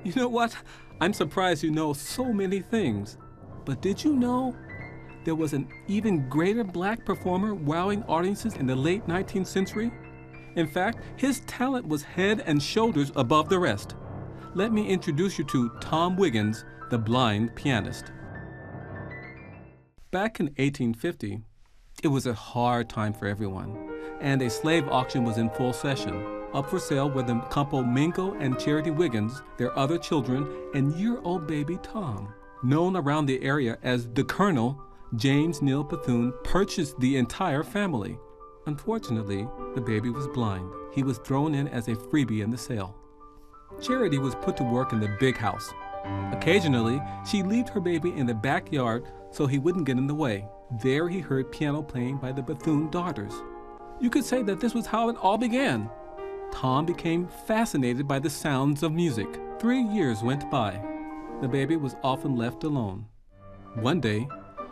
You know what? I'm surprised you know so many things. But did you know there was an even greater black performer wowing audiences in the late 19th century? In fact, his talent was head and shoulders above the rest. Let me introduce you to Tom Wiggins, the blind pianist. Back in 1850, it was a hard time for everyone, and a slave auction was in full session. Up for sale were the couple Mingo and Charity Wiggins, their other children, and year-old baby Tom. Known around the area as the Colonel, James Neal Bethune purchased the entire family. Unfortunately, the baby was blind. He was thrown in as a freebie in the sale. Charity was put to work in the big house. Occasionally, she left her baby in the backyard so he wouldn't get in the way. There he heard piano playing by the Bethune daughters. You could say that this was how it all began. Tom became fascinated by the sounds of music. 3 years went by. The baby was often left alone. One day,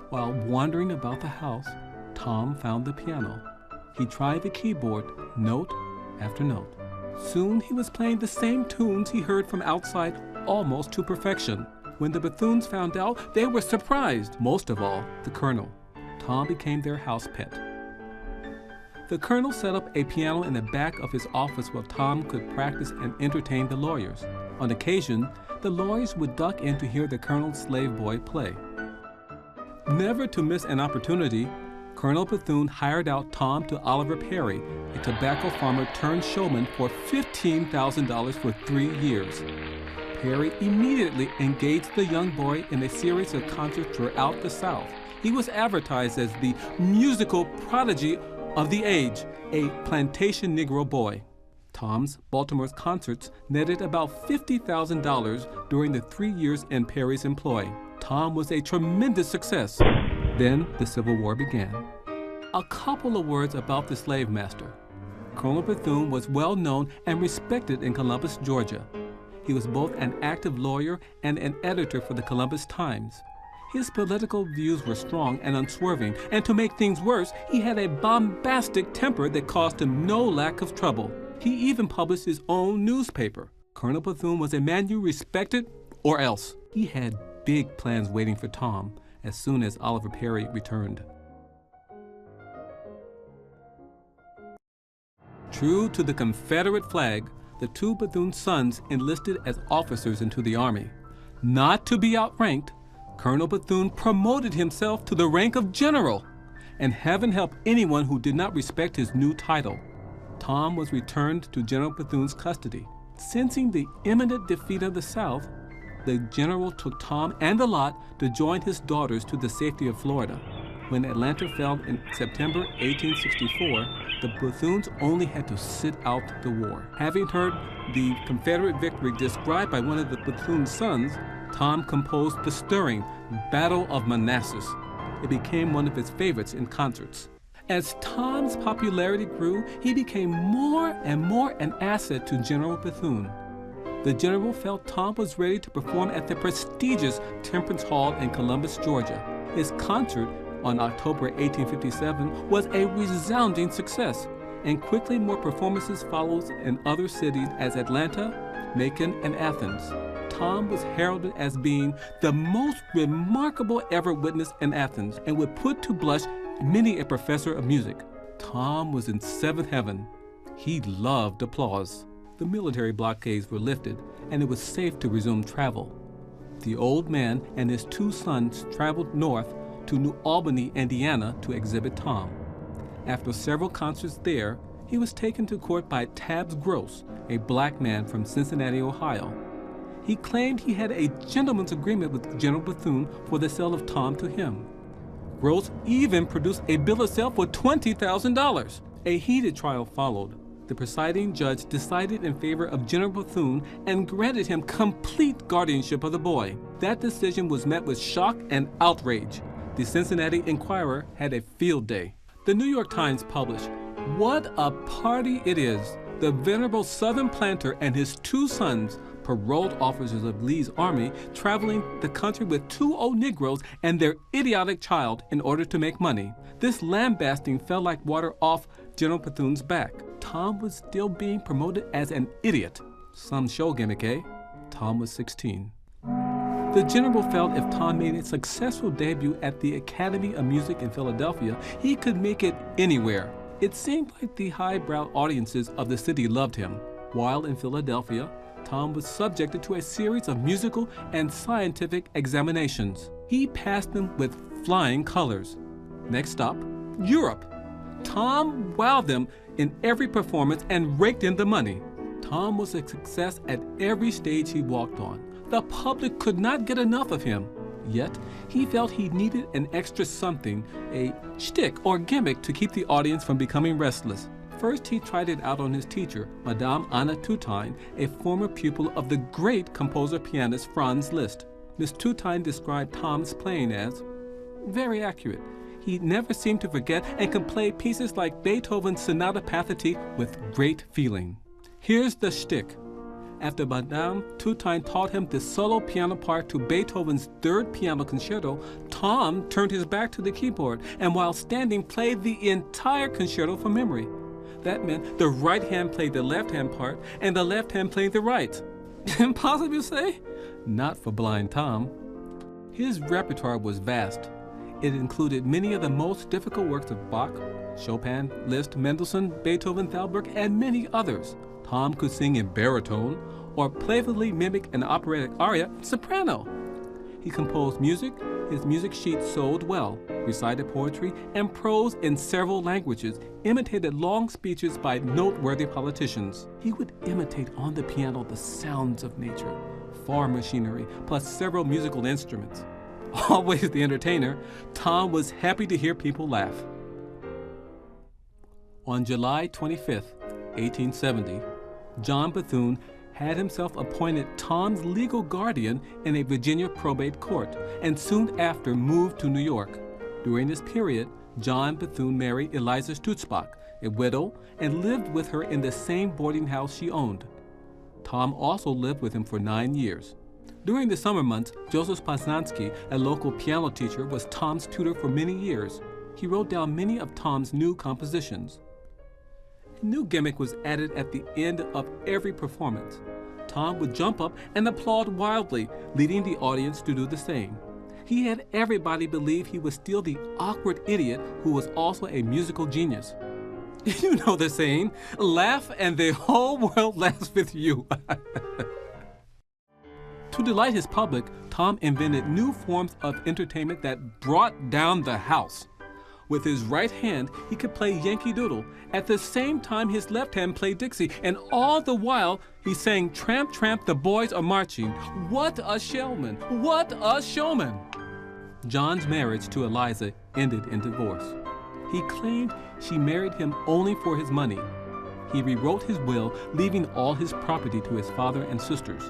while wandering about the house, Tom found the piano. He tried the keyboard, note after note. Soon he was playing the same tunes he heard from outside almost to perfection. When the Bethunes found out, they were surprised. Most of all, the Colonel. Tom became their house pet. The Colonel set up a piano in the back of his office where Tom could practice and entertain the lawyers. On occasion, the lawyers would duck in to hear the Colonel's slave boy play. Never to miss an opportunity, Colonel Bethune hired out Tom to Oliver Perry, a tobacco farmer turned showman, for $15,000 for 3 years. Perry immediately engaged the young boy in a series of concerts throughout the South. He was advertised as the musical prodigy of the age, a plantation Negro boy. Tom's Baltimore's concerts netted about $50,000 during the 3 years in Perry's employ. Tom was a tremendous success. Then the Civil War began. A couple of words about the slave master. Colonel Bethune was well known and respected in Columbus, Georgia. He was both an active lawyer and an editor for the Columbus Times. His political views were strong and unswerving, and to make things worse, he had a bombastic temper that caused him no lack of trouble. He even published his own newspaper. Colonel Bethune was a man you respected or else. He had big plans waiting for Tom as soon as Oliver Perry returned. True to the Confederate flag, the two Bethune sons enlisted as officers into the Army. Not to be outranked, Colonel Bethune promoted himself to the rank of general, and heaven help anyone who did not respect his new title. Tom was returned to General Bethune's custody. Sensing the imminent defeat of the South, the general took Tom and the lot to join his daughters to the safety of Florida. When Atlanta fell in September 1864, the Bethunes only had to sit out the war. Having heard the Confederate victory described by one of the Bethune's sons, Tom composed the stirring Battle of Manassas. It became one of his favorites in concerts. As Tom's popularity grew, he became more and more an asset to General Bethune. The general felt Tom was ready to perform at the prestigious Temperance Hall in Columbus, Georgia. His concert on October 1857 was a resounding success, and quickly more performances followed in other cities as Atlanta, Macon, and Athens. Tom was heralded as being the most remarkable ever witnessed in Athens and would put to blush many a professor of music. Tom was in seventh heaven. He loved applause. The military blockades were lifted, and it was safe to resume travel. The old man and his two sons traveled north to New Albany, Indiana, to exhibit Tom. After several concerts there, he was taken to court by Tabbs Gross, a black man from Cincinnati, Ohio. He claimed he had a gentleman's agreement with General Bethune for the sale of Tom to him. Gross even produced a bill of sale for $20,000. A heated trial followed. The presiding judge decided in favor of General Bethune and granted him complete guardianship of the boy. That decision was met with shock and outrage. The Cincinnati Enquirer had a field day. The New York Times published, "What a party it is! The venerable Southern planter and his two sons, paroled officers of Lee's army, traveling the country with 2 old Negroes and their idiotic child in order to make money." This lambasting fell like water off General Bethune's back. Tom was still being promoted as an idiot. Some show gimmick, eh? Tom was 16. The general felt if Tom made a successful debut at the Academy of Music in Philadelphia, he could make it anywhere. It seemed like the highbrow audiences of the city loved him. While in Philadelphia, Tom was subjected to a series of musical and scientific examinations. He passed them with flying colors. Next stop, Europe. Tom wowed them in every performance and raked in the money. Tom was a success at every stage he walked on. The public could not get enough of him. Yet, he felt he needed an extra something, a shtick or gimmick to keep the audience from becoming restless. First, he tried it out on his teacher, Madame Anna Tutine, a former pupil of the great composer-pianist Franz Liszt. Miss Tutine described Tom's playing as very accurate. He never seemed to forget and could play pieces like Beethoven's Sonata Pathetique with great feeling. Here's the shtick. After Madame Tutine taught him the solo piano part to Beethoven's Third Piano Concerto, Tom turned his back to the keyboard and while standing played the entire concerto from memory. That meant the right hand played the left hand part and the left hand played the right. Impossible, you say? Not for blind Tom. His repertoire was vast. It included many of the most difficult works of Bach, Chopin, Liszt, Mendelssohn, Beethoven, Thalberg, and many others. Tom could sing in baritone or playfully mimic an operatic aria in soprano. He composed music. His music sheet sold well, recited poetry and prose in several languages, imitated long speeches by noteworthy politicians. He would imitate on the piano the sounds of nature, farm machinery, plus several musical instruments. Always the entertainer, Tom was happy to hear people laugh. On July 25th, 1870, John Bethune had himself appointed Tom's legal guardian in a Virginia probate court, and soon after moved to New York. During this period, John Bethune married Eliza Stutzbach, a widow, and lived with her in the same boarding house she owned. Tom also lived with him for 9 years. During the summer months, Joseph Poznansky, a local piano teacher, was Tom's tutor for many years. He wrote down many of Tom's new compositions. A new gimmick was added at the end of every performance. Tom would jump up and applaud wildly, leading the audience to do the same. He had everybody believe he was still the awkward idiot who was also a musical genius. You know the saying, laugh and the whole world laughs with you. To delight his public, Tom invented new forms of entertainment that brought down the house. With his right hand, he could play Yankee Doodle. At the same time, his left hand played Dixie, and all the while, he sang Tramp, Tramp, the Boys Are Marching. What a showman! What a showman! John's marriage to Eliza ended in divorce. He claimed she married him only for his money. He rewrote his will, leaving all his property to his father and sisters.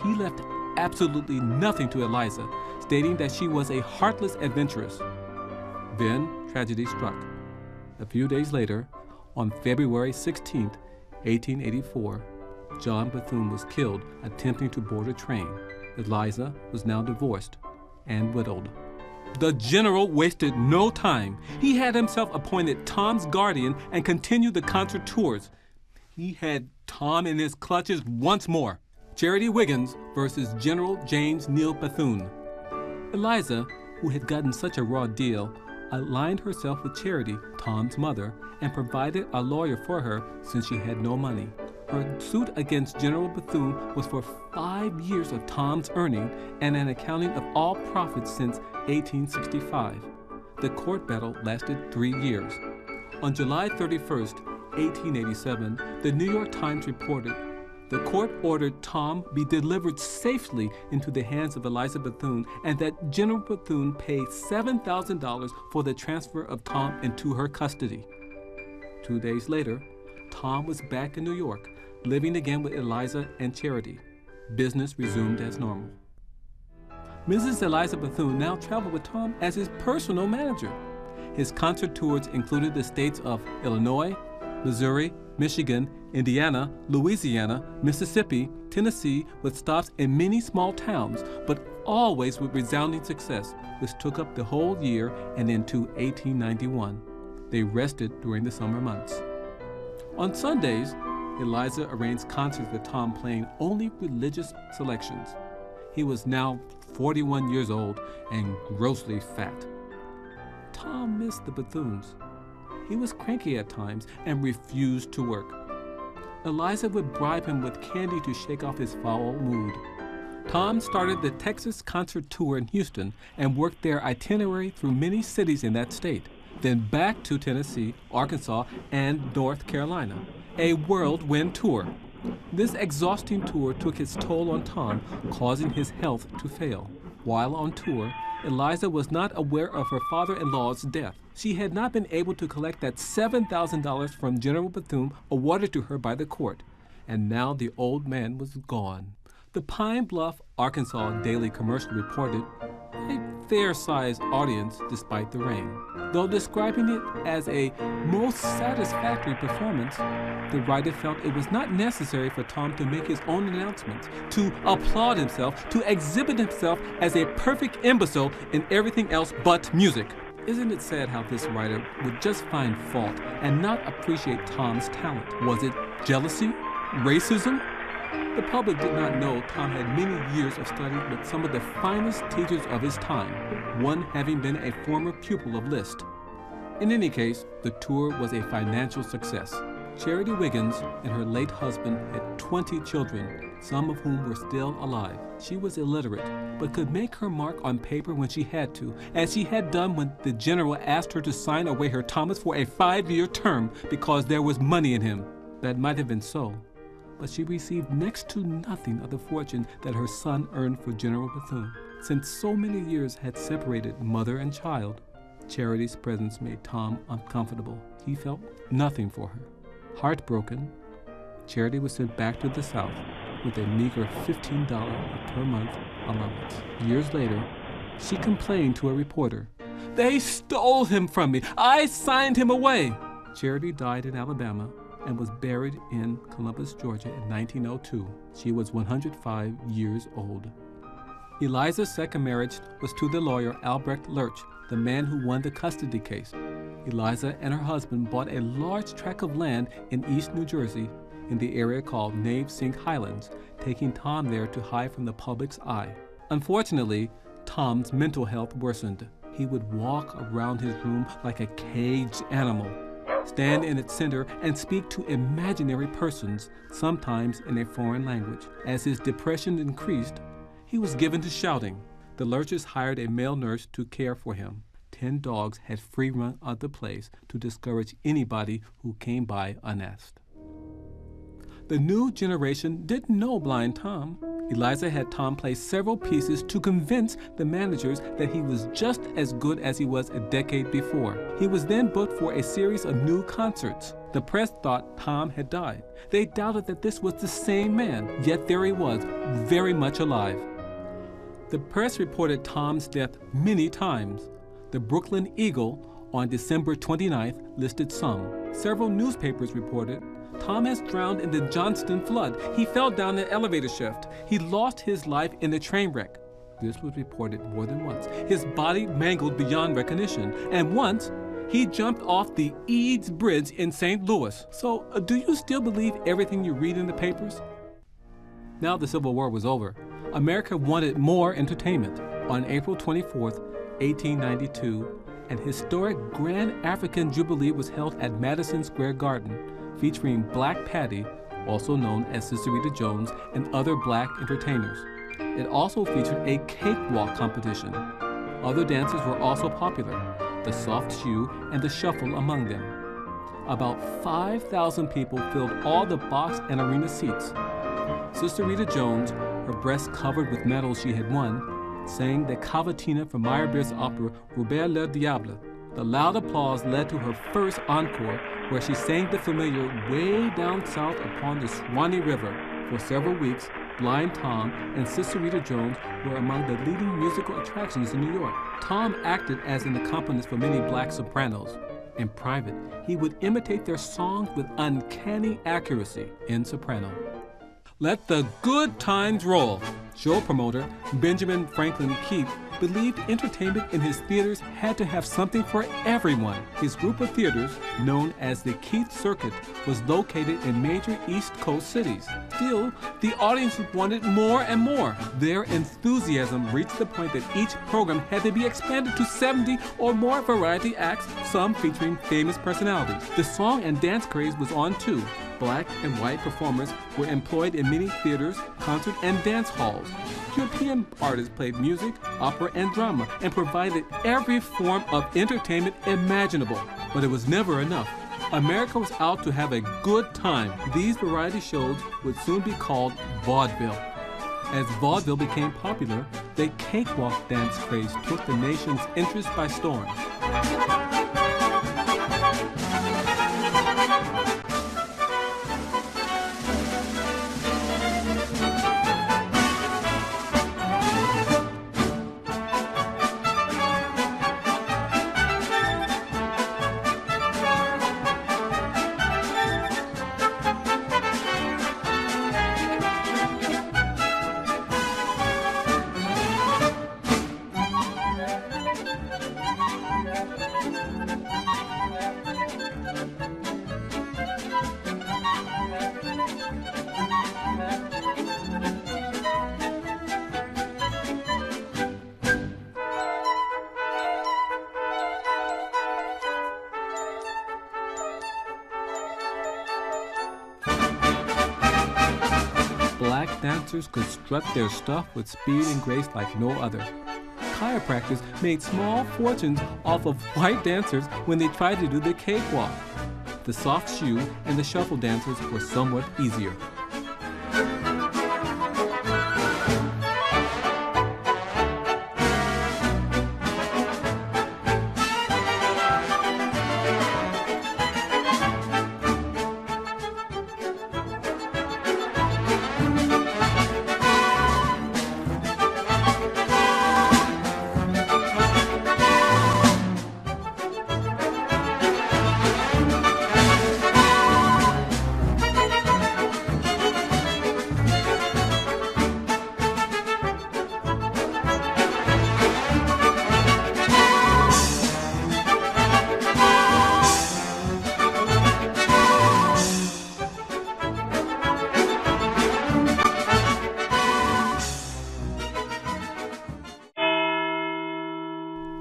He left absolutely nothing to Eliza, stating that she was a heartless adventuress. Then tragedy struck. A few days later, on February 16, 1884, John Bethune was killed attempting to board a train. Eliza was now divorced and widowed. The general wasted no time. He had himself appointed Tom's guardian and continued the concert tours. He had Tom in his clutches once more. Charity Wiggins versus General James Neal Bethune. Eliza, who had gotten such a raw deal, aligned herself with Charity, Tom's mother, and provided a lawyer for her since she had no money. Her suit against General Bethune was for 5 years of Tom's earning and an accounting of all profits since 1865. The court battle lasted 3 years. On July 31st, 1887, the New York Times reported, the court ordered Tom be delivered safely into the hands of Eliza Bethune and that General Bethune pay $7,000 for the transfer of Tom into her custody. 2 days later, Tom was back in New York, living again with Eliza and Charity. Business resumed as normal. Mrs. Eliza Bethune now traveled with Tom as his personal manager. His concert tours included the states of Illinois, Missouri, Michigan, Indiana, Louisiana, Mississippi, Tennessee, with stops in many small towns, but always with resounding success, which took up the whole year and into 1891. They rested during the summer months. On Sundays, Eliza arranged concerts with Tom playing only religious selections. He was now 41 years old and grossly fat. Tom missed the Bethunes. He was cranky at times and refused to work. Eliza would bribe him with candy to shake off his foul mood. Tom started the Texas concert tour in Houston and worked their itinerary through many cities in that state, then back to Tennessee, Arkansas, and North Carolina, a whirlwind tour. This exhausting tour took its toll on Tom, causing his health to fail. While on tour, Eliza was not aware of her father-in-law's death. She had not been able to collect that $7,000 from General Bethune awarded to her by the court, and now the old man was gone. The Pine Bluff, Arkansas Daily Commercial reported, a fair-sized audience despite the rain. Though describing it as a most satisfactory performance, the writer felt it was not necessary for Tom to make his own announcements, to applaud himself, to exhibit himself as a perfect imbecile in everything else but music. Isn't it sad how this writer would just find fault and not appreciate Tom's talent? Was it jealousy? Racism? The public did not know Tom had many years of study with some of the finest teachers of his time, one having been a former pupil of Liszt. In any case, the tour was a financial success. Charity Wiggins and her late husband had 20 children, some of whom were still alive. She was illiterate, but could make her mark on paper when she had to, as she had done when the general asked her to sign away her Thomas for a 5-year term because there was money in him. That might have been so, but she received next to nothing of the fortune that her son earned for General Bethune. Since so many years had separated mother and child, Charity's presence made Tom uncomfortable. He felt nothing for her. Heartbroken, Charity was sent back to the South with a meager $15 per month allowance. Years later, she complained to a reporter, "They stole him from me. I signed him away." Charity died in Alabama and was buried in Columbus, Georgia in 1902. She was 105 years old. Eliza's second marriage was to the lawyer Albrecht Lurch, the man who won the custody case. Eliza and her husband bought a large tract of land in East New Jersey in the area called Nave-Sink Highlands, taking Tom there to hide from the public's eye. Unfortunately, Tom's mental health worsened. He would walk around his room like a caged animal, stand in its center, and speak to imaginary persons, sometimes in a foreign language. As his depression increased, he was given to shouting. The Lurches hired a male nurse to care for him. 10 dogs had free run of the place to discourage anybody who came by unasked. The new generation didn't know Blind Tom. Eliza had Tom play several pieces to convince the managers that he was just as good as he was a decade before. He was then booked for a series of new concerts. The press thought Tom had died. They doubted that this was the same man, yet there he was, very much alive. The press reported Tom's death many times. The Brooklyn Eagle on December 29th listed some. Several newspapers reported, "Tom has drowned in the Johnston flood. He fell down an elevator shaft. He lost his life in a train wreck." This was reported more than once. His body mangled beyond recognition. And once, he jumped off the Eads Bridge in St. Louis. So, do you still believe everything you read in the papers? Now the Civil War was over. America wanted more entertainment. On April 24th, 1892, an historic Grand African Jubilee was held at Madison Square Garden, featuring Black Patty, also known as Sister Rita Jones, and other black entertainers. It also featured a cakewalk competition. Other dances were also popular, the soft shoe and the shuffle among them. About 5,000 people filled all the box and arena seats. Sister Rita Jones, her breasts covered with medals she had won, sang the cavatina from Meyerbeer's opera Robert le Diable. The loud applause led to her first encore, where she sang the familiar Way Down South upon the Swanee River. For several weeks, Blind Tom and Sister Rita Jones were among the leading musical attractions in New York. Tom acted as an accompanist for many black sopranos. In private, he would imitate their songs with uncanny accuracy in soprano. Let the good times roll. Show promoter Benjamin Franklin Keith believed entertainment in his theaters had to have something for everyone. His group of theaters, known as the Keith Circuit, was located in major East Coast cities. Still, the audience wanted more and more. Their enthusiasm reached the point that each program had to be expanded to 70 or more variety acts, some featuring famous personalities. The song and dance craze was on too. Black and white performers were employed in many theaters, concert, and dance halls. European artists played music, opera, and drama, and provided every form of entertainment imaginable. But it was never enough. America was out to have a good time. These variety shows would soon be called Vaudeville. As vaudeville became popular, the cakewalk dance craze took the nation's interest by storm. Black dancers could strut their stuff with speed and grace like no other. Chiropractors made small fortunes off of white dancers when they tried to do the cakewalk. The soft shoe and the shuffle dancers were somewhat easier.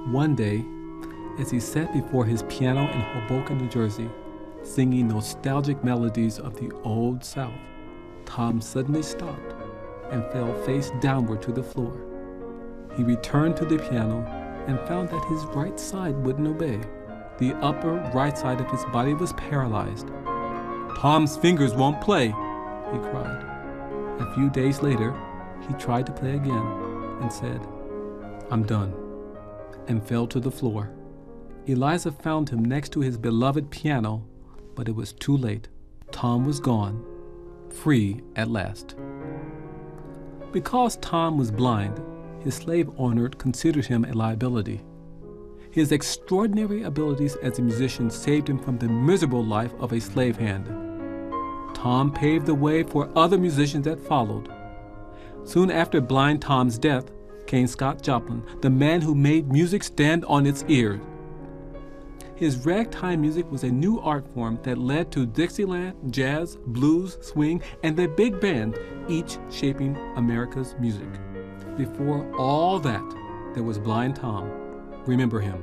One day, as he sat before his piano in Hoboken, New Jersey, singing nostalgic melodies of the Old South, Tom suddenly stopped and fell face downward to the floor. He returned to the piano and found that his right side wouldn't obey. The upper right side of his body was paralyzed. "Tom's fingers won't play," he cried. A few days later, he tried to play again and said, "I'm done," and fell to the floor. Eliza found him next to his beloved piano, but it was too late. Tom was gone, free at last. Because Tom was blind, his slave owner considered him a liability. His extraordinary abilities as a musician saved him from the miserable life of a slave hand. Tom paved the way for other musicians that followed. Soon after blind Tom's death came Scott Joplin, the man who made music stand on its ears. His ragtime music was a new art form that led to Dixieland, jazz, blues, swing, and the big band, each shaping America's music. Before all that, there was Blind Tom. Remember him.